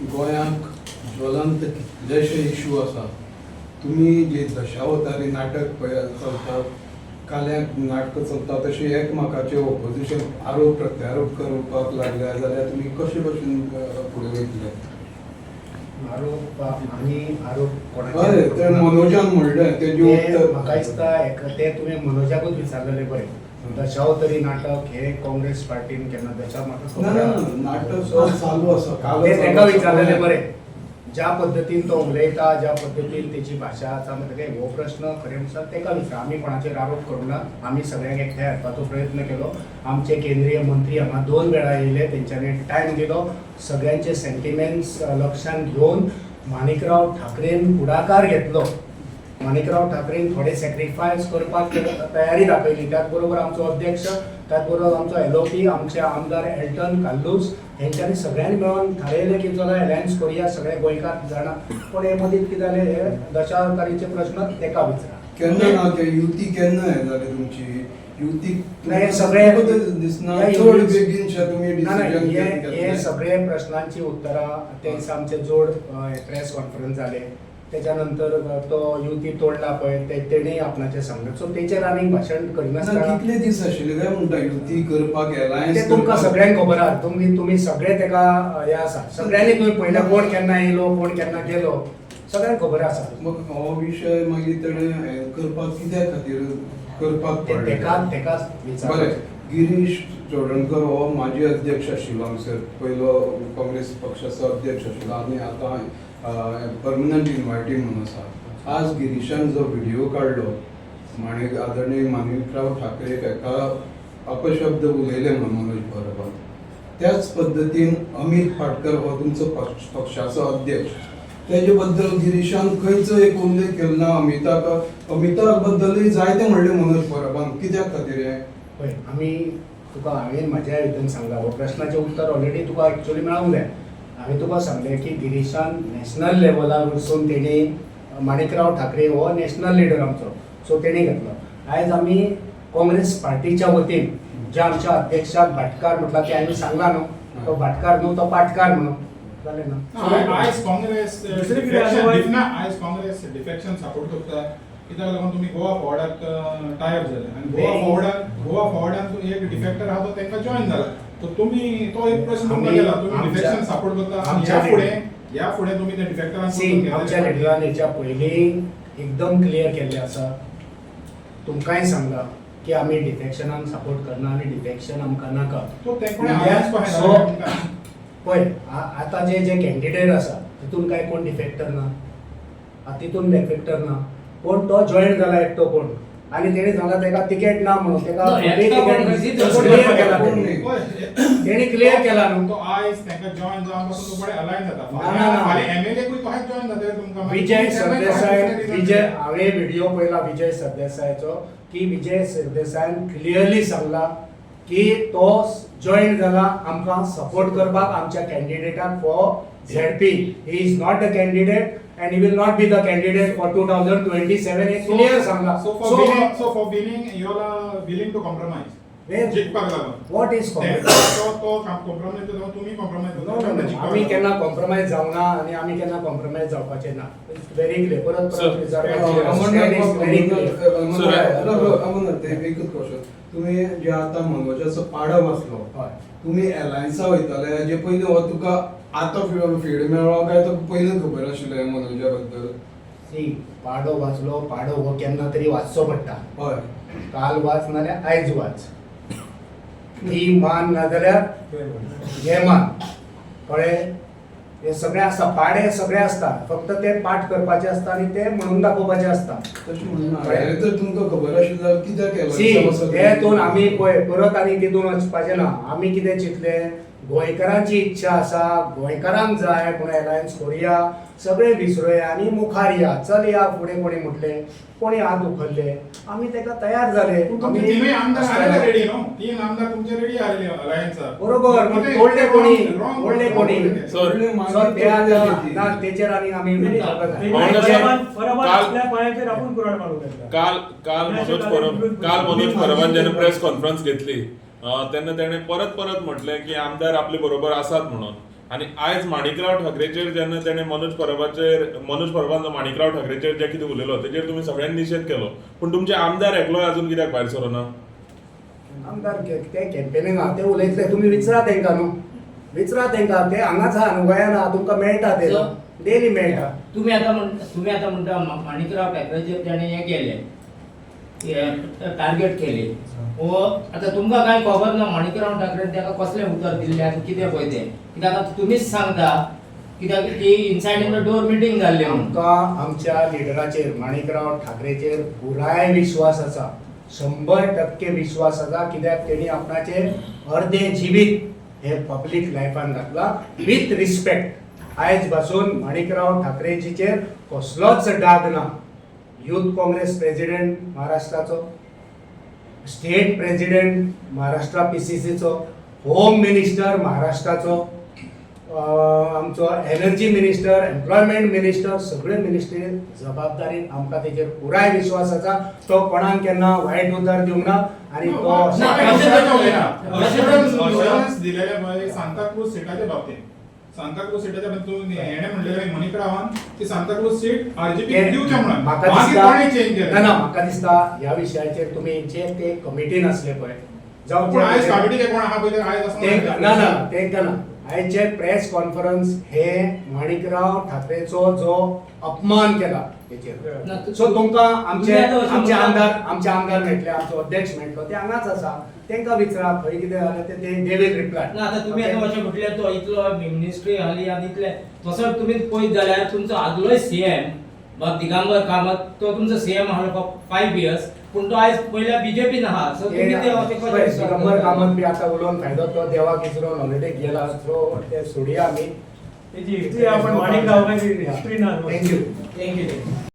गोंयांत ज्वलंत कितलेशे इश्यू आसा. तुम्ही जे दशावतारी नाटक पळय चलता, काल्यांक नाटकां चलता तशी एकमेकाचे ऑपोजिशन आरोप प्रत्यारोप करपाक लागल्या जाल्यार तुमी कशे भशेन फुडें वयतले? आरोप आनी आरोप हय, ते मनोजान म्हणलें तेजे उत्तर म्हाका दिसता ते तुमी मनोजाकूच विचारलेले बरें. दशावतारी नाटक हे काँग्रेस पार्टीन केन्ना ना ना नाटक चालू आसा. काल तेका विचारलेले बरें. ज्या पद्दतीन तो उलयता, ज्या पद्दतीन तेची भाशा आसा हो प्रश्न खरें म्हणल्यार तेका विचार. आमी कोणाचेर आरोप करूंक ना. आमी सगळ्यांक एकठांय हाडपाचो प्रयत्न केलो. आमचे केंद्रीय मंत्री हांगा 2 वेळा येयले, तेंच्यांनी टायम दिलो. सगळ्यांचे सेंटिमेंट्स लक्षांत घेवन माणिकराव ठाकरेन फुडाकार घेतलो. माणिकराव ठाकरेन थोडे सॅक्रिफायस करपाक तयारी दाखयली. त्याच बरोबर आमचो अध्यक्ष, त्याच बरोबर आमचो एलओपी, आमचे आमदार एल्टन काल्लूस हेंच्यांनी सगळ्यांनी मेळून थारायलें की चला एलायन्स करुया, सगळे गोंयकार जाणा. पण हे मदींत कितें जालें, हे दशावतारीचे प्रश्न तेका विचारा. केन्ना ना ते युती केन्ना हे जाली तुमची युती? हे सगळे दिसना चड बेगीनशे तुमी ना ना डिसिजन हे घेतले. सगळे प्रश्नांची उत्तरां ते दिसा आमचे जोड प्रेस कॉन्फरन्स जाले. त्याच्या नंतर तो युती तोडला पळय तेणेय आपणाचें सांगलें. सो तेचेर आनीक भाशण करिनासतना कितले दीस आशिल्ले काय म्हणटा युती करपाक एलायन्स ते तुमकां सगळ्यांक खबर आहा. तुम्ही सगळे तेका हे आसा. सगळ्यांनी तुमी पळयला कोण केन्ना येयलो, कोण केन्ना गेलो, सगळ्यांक खबर आसा. मग हो विशय मागीर तेणें करपाक कित्या खातीर करपाक पडलें? तेका विचार. बरें, गिरीश चोडणकर हो माजी अध्यक्ष आशिल्लो हांगसर, पयलो काँग्रेस पक्षाचो अध्यक्ष आशिल्लो आनी आतां परमनंट इन्वायटी म्हणून आसा. आज गिरीशान जो व्हिडिओ काडलो आदरणीय माणिकराव ठाकरेक एका अपशब्द उलयले मनोज बरोबर, त्याच पद्दतीन अमित पाटकर हो तुमचो पक्षाचो अध्यक्ष, तेजे बद्दल गिरीशान खंयच एक उल्लेख केलो ना. अमिता बद्दलूय जायते म्हणले मनोज परबान. कित्याक खातीर हें? पळय आमी हांवें म्हाज्या हितून सांगलां. हो प्रश्नाचें उत्तर ऑलरेडी तुका एक्चुअली मेळोंक जाय. हांवें तुका सांगलें की गिरीशान नॅशनल लेवलार वचून तेणी माणिकराव ठाकरे हो नॅशनल लिडर आमचो, सो तेणी घेतलो. आयज आमी काँग्रेस पार्टीच्या वतीन ज्या आमच्या अध्यक्षाक भाटकार म्हटला ते हांवें सांगला न्हू, तो भाटकार न्हू तो पाटकार म्हणून जालें ना. आयज काँग्रेस डिफेक्शन सपोर्ट करता. कित्याक लागून तुम्ही गोवा फॉर्डाक टायप झाले आणि गोवा फॉर्डान एक डिफेक्टर आहा तो तांकां जॉइन जाला. तर तुम्ही तो एक प्रश्न तुमकां केला, तुम्ही डिफेक्शन सपोर्ट करता. या फुडें तुम्ही त्या डिफेक्टरांक आमच्या लिडरान हेच्या पयलीं एकदम क्लियर केल्लें आसा. तुमकांय सांगला की आमी डिफेक्शनाक सपोर्ट करना आनी डिफेक्शन आमकां नाका. पळय आतां जे कॅन्डिडेट आसा तितून काय कोण डिफेक्टर ना, तितून डिफेक्टर ना. पण तो जॉईन जाला एकटो कोण आणि तेणी सांगला तेका तिकेट ना म्हणून तेका क्लियर केला. तेणी क्लियर केला न्हू. तो आयज तांकां जॉइन जावपासून तो बरे अलाइन जाता. ना. एमएलए तो हाय जॉइन जाता तुमकां. विजय सरदेसाय हांवें व्हिडिओ पळयला विजय सरदेसायचो की विजय सरदेसायन क्लियरली सांगला की तो जॉईन जाला आमकां सपोर्ट करपाक आमच्या कॅन्डिडेटाक for ZP. He is not a candidate and he will not be the candidate for 2027. He clear सांगला. So for winning you are willing to compromise. जिखपाक लागून. What is compromise? तो compromise करता तुम्ही compromise करता. आमी केन्ना कॉम्प्रोमाइज जावना आणि आमी केन्ना कॉम्प्रोमाइज जावपाचे ना. It's very clear. परत एकच क्वेश्चन. तुम्ही जे आता मनोजाचो पाडो वाचलो, तुम्ही एलायन्सा वयताले जे पयलीं हो तुका आतां फीड मेळ्ळो काय तो पयलीं खबर आशिल्लें मनोजा बद्दल? पाडो वाचलो. पाडो हो केन्ना तरी वाचचो पडटा. हय, काल वाच नाल्यार आयज वाच. ही मान नाजाल्यार हे मान. कळ्ळें? हे सगळे आसता. पाडे सगळे आसता, फक्त ते पाठ करपाचे आसता आणि ते म्हणून दाखोवपाचे आसता. तशें म्हणना हें जर तुमकां खबर आशिल्लें जाल्यार कित्याक तेतून आमी पळय परत आनी तितून वचपाचें ना. आमी कितें चिंतलें, गोंयकारांची इच्छा आसा, गोंयकारांक जाय म्हणून एलायन्स करुया, सगळे विसरुया आणि मुखार या, चल या फुडें. कोणी म्हटलें, कोणी हात उखल्ले, आमी तेका तयार जाले. तीनय आमदार रेडी न्हू. 3 आमदार तुमचे रेडी आलेले अलायन्सचा. बरोबर. तोडले कोणी तेचेर आनी आमी काल मनोज परबान जेन्ना प्रेस कॉन्फरन्स घेतली तेन्ना तेणें परत म्हटलें की आमदार आपले बरोबर आसात म्हणून. आणि आयज माणिकराव ठाकरेचेर जेन्ना तेणें मनोज परबान माणिकराव ठाकरेचेर जे कितें उलयलो तेचेर तुमी सगळ्यांनी निशेध केलो पण तुमचे आमदार एकलोय अजून कित्याक भायर सरना? आमदार ते कॅम्पेनींग आहा ते उलयतले तुमी विचारा तेंकां न्हू विचारा तेंकां ते हांगाच आहा न्हू गोंयान आहा तुमकां मेळटा ते डेली मेळटा. तुम्ही आता म्हणता माणिकराव ठाकरेचे त्याने हे केले टार्गेट केले हो आता तुमकां काय खबर ना माणिकराव ठाकरे त्याका कसले उतर दिल्ले आनी कितें पळय ते कित्याक आतां तुमीच सांगता कित्याक ती inside in the door meeting जाल्ली आमकां आमच्या लिडराचेर माणिकराव ठाकरेचेर पुराय विश्वास आसा 100% विश्वास आसा कित्याक तेणी आपणाचे अर्धे जिवीत हे पब्लीक लायफान घातला विथ रिस्पेक्ट. आयज पासून माणिकराव ठाकरेजीचेर कसलोच डाग ना. युथ काँग्रेस प्रेसिडेंट महाराष्ट्राचो, स्टेट प्रेसिडेंट महाराष्ट्रा PCCचो, होम मिनिस्टर महाराष्ट्राचो, आमचो एनर्जी मिनिस्टर, एम्प्लॉयमेंट मिनिस्टर सगळे मिनिस्ट्री जबाबदारीन आमकां तेजेर पुराय विश्वास आसा. तो कोणाक केन्ना वायट उतर दिवंक ना आनी तो अश्योरन्स दिलेले पळय सांताक्रूज सीटाच्या बाबतीत सांताक्रूज सीटाच्या बाबतीत हेणे म्हणलेले मणिकरावान की सांताक्रूज सीट RGP दिवचे म्हणून म्हाका मागीर कोणी चेंज दिसता केलें ना म्हाका दिसता ह्या विशयाचेर तुमी जे ते कमिटीन असले पळय जावं पण आयज कमिटीचे कोण आहा पळय ते आयज असं ना ना तेंकां ना आयचे प्रेस कॉन्फरन्स हे माणिकराव ठाकरेचो जो अपमान केला तेचेर सो तुमकां आमचे आमदार मेळटले आमचो अध्यक्ष मेळटलो ते हांगाच आसा तेंकां विचारा खंय कितें जालें ते दे वील रिप्लाय. ना आता तुम्ही आता अशें म्हटले तो इतलो मिनिस्ट्री हाली आनी इतले तसो तुमी पळयत जाल्यार तुमचो आदलोय CM दिगंबर कामत तो तुमचो CM आसलो 5 years पूण तो आयज पयल्या BJP आहा सो तुम्ही ते अशें दिगंबर कामत बी आतां उलोवन फायदो तो देवाक विसरून हॉलिडे गेला सो ते सोडया आमी आपण माणिकराव हिस्ट्री ना थँक्यू. थँक्यू